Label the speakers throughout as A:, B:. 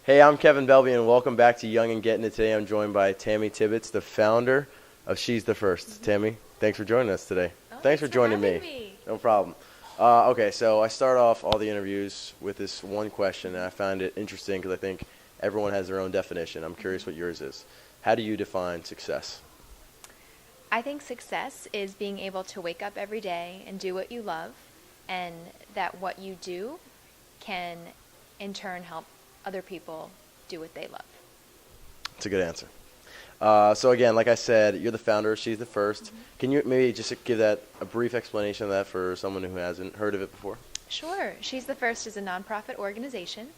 A: Hey, I'm Kevin Belbey, and welcome back to Young and Gettin. Today I'm joined by Tammy Tibbetts, the founder of She's the 1st. Tammy, thanks for joining us today. Thanks for joining me. No problem. Okay, so I start off all the interviews with this one question, and I find it interesting because I think everyone has their own definition. I'm curious what yours is. How do you define success?
B: I think success is being able to wake up every day and do what you love, and that what you do can in turn help other people do what they love.
A: That's a good answer. So again, like I said, you're the founder of She's the 1st. Can you maybe just give that a brief explanation of that for someone who hasn't heard of it before?
B: Sure. She's the 1st is a nonprofit organization,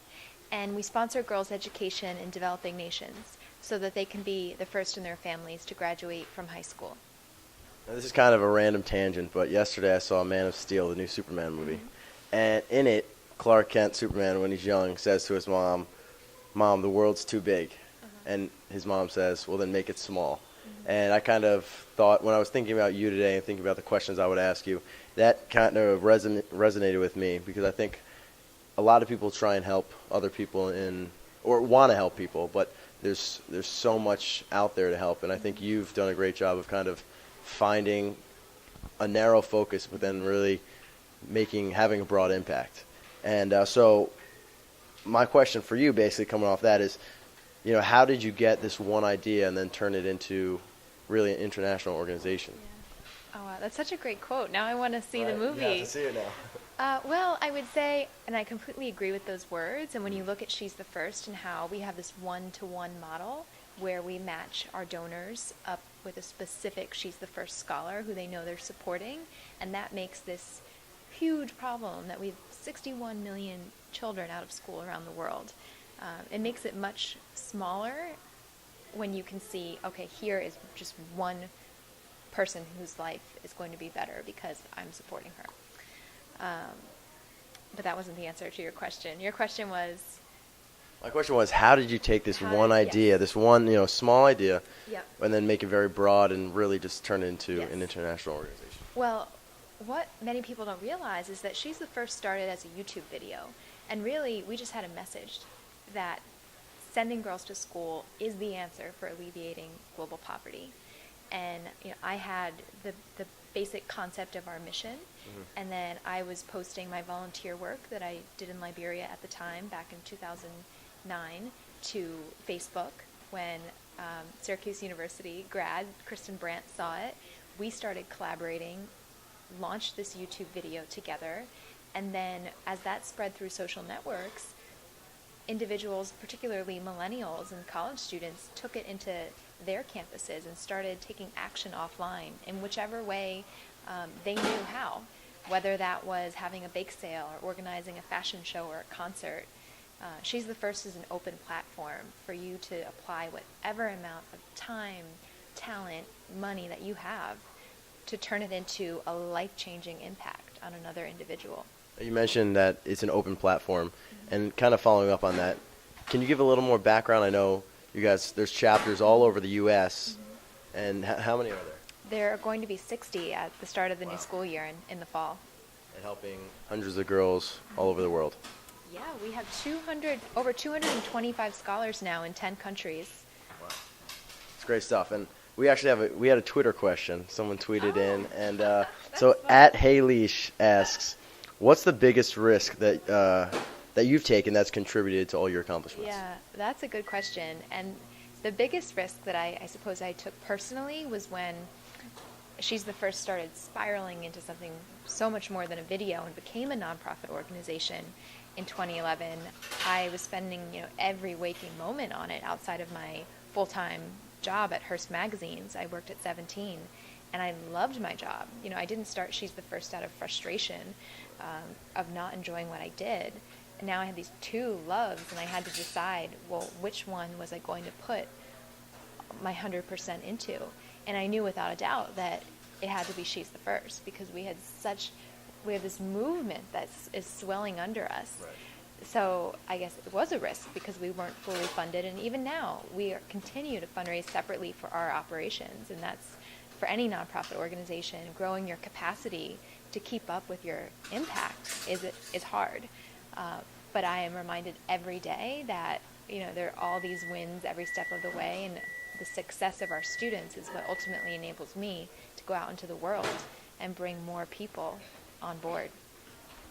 B: and we sponsor girls' education in developing nations so that they can be the first in their families to graduate from high school.
A: Now, this is kind of a random tangent, but yesterday I saw Man of Steel, the new Superman movie. And in it, Clark Kent, Superman, when he's young, says to his mom, "Mom, the world's too big." And his mom says, "Well, then make it small." And I kind of thought, when I was thinking about you today and thinking about the questions I would ask you, that kind of resonated with me, because I think a lot of people try and help other people or want to help people, but there's so much out there to help. And I think you've done a great job of kind of finding a narrow focus, but then really having a broad impact. And so my question for you, basically coming off that, is, how did you get this one idea and then turn it into really an international organization?
B: Yeah. Oh, wow. That's such a great quote. Now I want to see the movie.
A: Yeah, to see it now.
B: Well, I would say, and I completely agree with those words, and when you look at She's the 1st and how we have this one-to-one model where we match our donors up with a specific She's the 1st scholar who they know they're supporting, and that makes this huge problem that we have 61 million children out of school around the world. It makes it much smaller when you can see, okay, here is just one person whose life is going to be better because I'm supporting her. But that wasn't the answer to your question. Your question was?
A: My question was, how did you take this one idea, this one small idea, and then make it very broad and really just turn it into an international organization?
B: Well, what many people don't realize is that She's the 1st started as a YouTube video, and really we just had a message that sending girls to school is the answer for alleviating global poverty. And I had the basic concept of our mission, and then I was posting my volunteer work that I did in Liberia at the time, back in 2009, to Facebook. When Syracuse University grad Kristen Brandt saw it, we started collaborating, launched this YouTube video together, and then as that spread through social networks, individuals, particularly millennials and college students, took it into their campuses and started taking action offline in whichever way they knew how, whether that was having a bake sale or organizing a fashion show or a concert. She's the 1st is an open platform for you to apply whatever amount of time, talent, money that you have to turn it into a life-changing impact on another individual.
A: You mentioned that it's an open platform, and kind of following up on that, can you give a little more background? I know you guys, there's chapters all over the U.S., and how many are there?
B: There are going to be 60 at the start of the new school year in the fall.
A: And helping hundreds of girls all over the world.
B: Yeah, we have over 225 scholars now in 10 countries.
A: Wow. It's great stuff. And we actually we had a Twitter question. Someone tweeted in, and so
B: fun.
A: at Hayleash asks, what's the biggest risk that you've taken that's contributed to all your accomplishments?
B: Yeah, that's a good question. And the biggest risk that I suppose I took personally was when She's the 1st started spiraling into something so much more than a video and became a nonprofit organization in 2011. I was spending every waking moment on it outside of my full-time job at Hearst Magazines. I worked at 17, and I loved my job. I didn't start She's the 1st out of frustration of not enjoying what I did. And now I had these two loves, and I had to decide, well, which one was I going to put my 100% into? And I knew without a doubt that it had to be She's the 1st, because we have this movement that is swelling under us.
A: Right.
B: So I guess it was a risk because we weren't fully funded, and even now we continue to fundraise separately for our operations, and that's for any nonprofit organization. Growing your capacity to keep up with your impact is hard. But I am reminded every day that there are all these wins every step of the way, and the success of our students is what ultimately enables me to go out into the world and bring more people on board.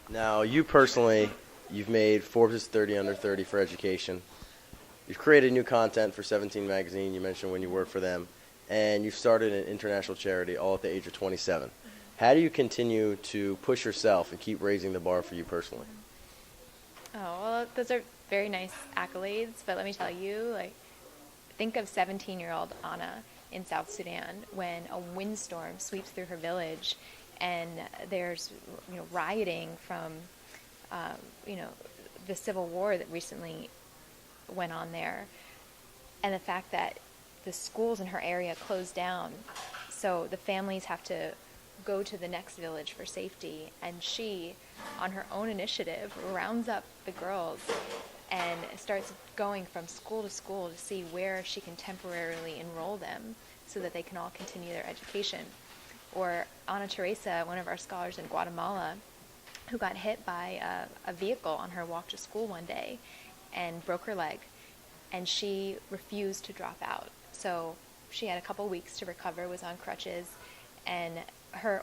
A: Now, you personally, you've made Forbes' 30 Under 30 for education. You've created new content for 17 Magazine, you mentioned when you worked for them, and you've started an international charity all at the age of 27. How do you continue to push yourself and keep raising the bar for you personally?
B: Oh, well, those are very nice accolades, but let me tell you, think of 17-year-old Anna in South Sudan when a windstorm sweeps through her village and there's rioting from the civil war that recently went on there, and the fact that the schools in her area closed down, so the families have to go to the next village for safety, and she, on her own initiative, rounds up the girls and starts going from school to school to see where she can temporarily enroll them so that they can all continue their education. Or Ana Teresa, one of our scholars in Guatemala, who got hit by a vehicle on her walk to school one day and broke her leg, and she refused to drop out. So she had a couple weeks to recover, was on crutches, and her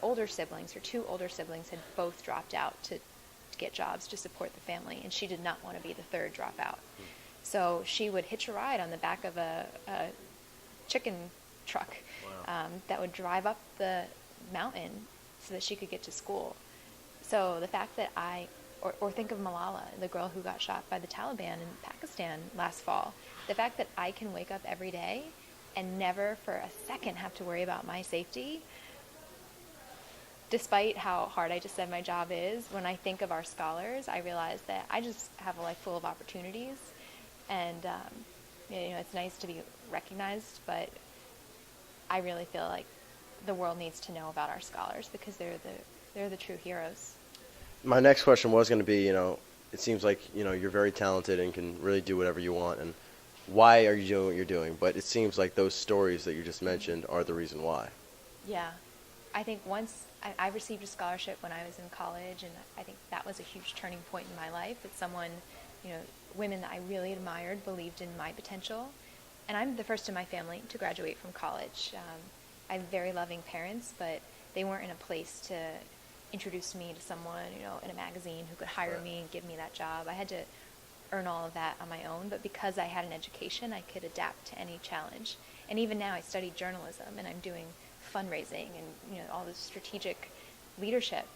B: two older siblings had both dropped out to get jobs to support the family, and she did not want to be the third dropout. So she would hitch a ride on the back of a chicken truck.
A: Wow.
B: That would drive up the mountain so that she could get to school. So the fact that or think of Malala, the girl who got shot by the Taliban in Pakistan last fall. The fact that I can wake up every day and never for a second have to worry about my safety, despite how hard I just said my job is, when I think of our scholars, I realize that I just have a life full of opportunities, and it's nice to be recognized, but I really feel like the world needs to know about our scholars because they're the true heroes.
A: My next question was going to be, it seems like, you're very talented and can really do whatever you want, and why are you doing what you're doing? But it seems like those stories that you just mentioned are the reason why.
B: Yeah. I think once I received a scholarship when I was in college, and I think that was a huge turning point in my life. That someone, women that I really admired believed in my potential. And I'm the first in my family to graduate from college. I have very loving parents, but they weren't in a place to introduce me to someone, in a magazine who could hire me and give me that job. I had to earn all of that on my own, but because I had an education, I could adapt to any challenge. And even now I study journalism, and I'm doing fundraising and all this strategic leadership,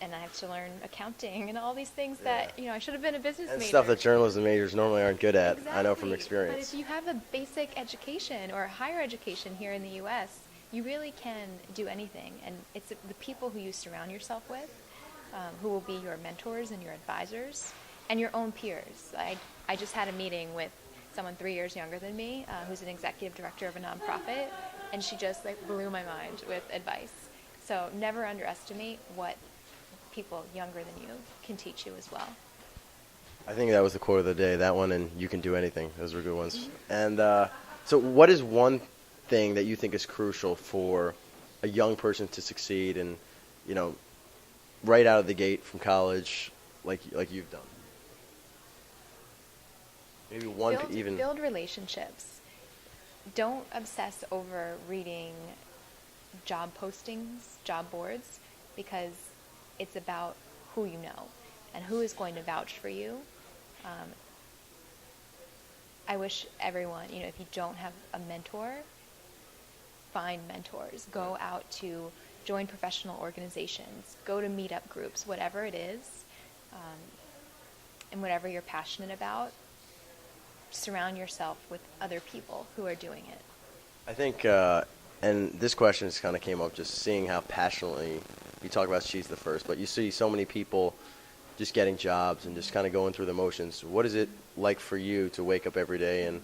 B: and I have to learn accounting and all these things that I should have been a business
A: and
B: major.
A: Stuff that journalism majors normally aren't good at.
B: Exactly.
A: I know from experience.
B: But if you have a basic education or a higher education here in the U.S., you really can do anything, and it's the people who you surround yourself with who will be your mentors and your advisors and your own peers. I just had a meeting with someone 3 years younger than me who's an executive director of a nonprofit, and she just blew my mind with advice. So never underestimate what people younger than you can teach you as well.
A: I think that was the quote of the day, that one, and you can do anything. Those were good ones. Mm-hmm. And so what is one thing that you think is crucial for a young person to succeed and, right out of the gate from college like you've done? Maybe one
B: build relationships. Don't obsess over reading job postings, job boards, because it's about who you know and who is going to vouch for you. I wish everyone, if you don't have a mentor, find mentors. Go out to join professional organizations. Go to meetup groups, whatever it is, and whatever you're passionate about. Surround yourself with other people who are doing it.
A: I think, and this question just kind of came up just seeing how passionately you talk about she's the first, but you see so many people just getting jobs and just kind of going through the motions. What is it like for you to wake up every day and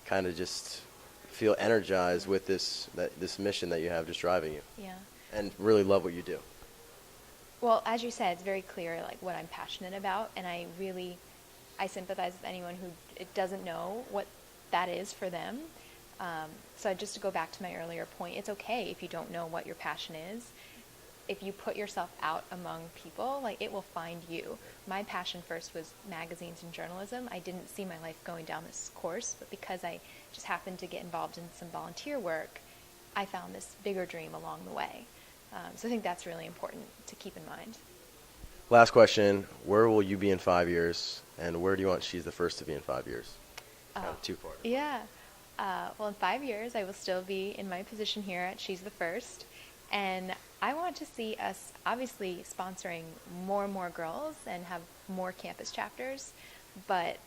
A: kind of just feel energized with this mission that you have just driving you?
B: Yeah.
A: And really love what you do?
B: Well, as you said, it's very clear what I'm passionate about, and I sympathize with anyone who doesn't know what that is for them. So just to go back to my earlier point, it's okay if you don't know what your passion is. if you put yourself out among people, like, it will find you. My passion first was magazines and journalism. I didn't see my life going down this course, but because I just happened to get involved in some volunteer work, I found this bigger dream along the way. So I think that's really important to keep in mind.
A: Last question, where will you be in 5 years, and where do you want She's the First to be in 5 years? Kind of two-part.
B: Yeah. Well, in 5 years, I will still be in my position here at She's the First. And I want to see us obviously sponsoring more and more girls and have more campus chapters. But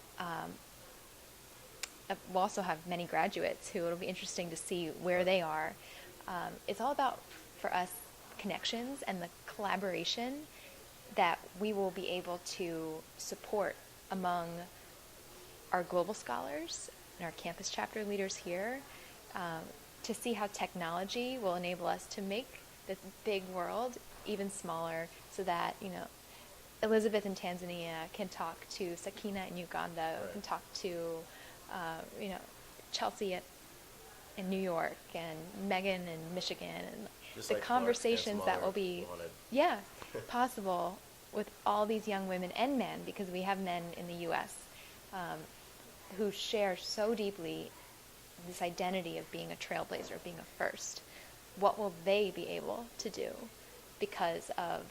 B: we'll also have many graduates who it'll be interesting to see where they are. It's all about, for us, connections and the collaboration that we will be able to support among our global scholars and our campus chapter leaders here, to see how technology will enable us to make this big world even smaller, so that, Elizabeth in Tanzania can talk to Sakina in Uganda,
A: Right.
B: can talk to, Chelsea in New York, and Megan in Michigan, and
A: Just
B: the
A: like Clark and
B: conversations
A: some
B: that
A: other
B: will be,
A: wanted.
B: possible with all these young women and men, because we have men in the U.S. Who share so deeply this identity of being a trailblazer, of being a first. What will they be able to do because of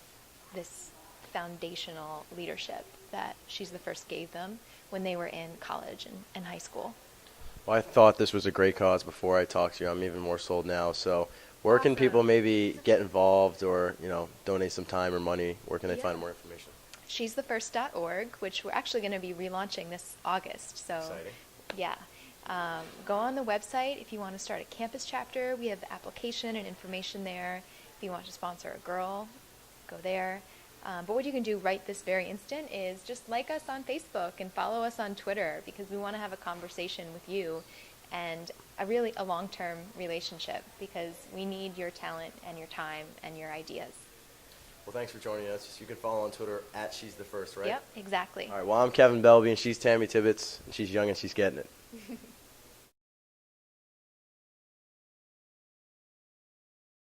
B: this foundational leadership that She's the First gave them when they were in college and high school?
A: Well, I thought this was a great cause before I talked to you. I'm even more sold now. So where can people maybe get involved or, donate some time or money? Where can they find more information?
B: She'sTheFirst.org, which we're actually going to be relaunching this August. So,
A: Exciting.
B: Yeah. Go on the website if you want to start a campus chapter. We have the application and information there. If you want to sponsor a girl, go there. But what you can do right this very instant is just like us on Facebook and follow us on Twitter, because we want to have a conversation with you and a long-term relationship, because we need your talent and your time and your ideas.
A: Well, thanks for joining us. You can follow on Twitter at She's the First, right?
B: Yep, exactly.
A: All right, well, I'm Kevin Belbey, and she's Tammy Tibbetts, and she's young and she's getting it.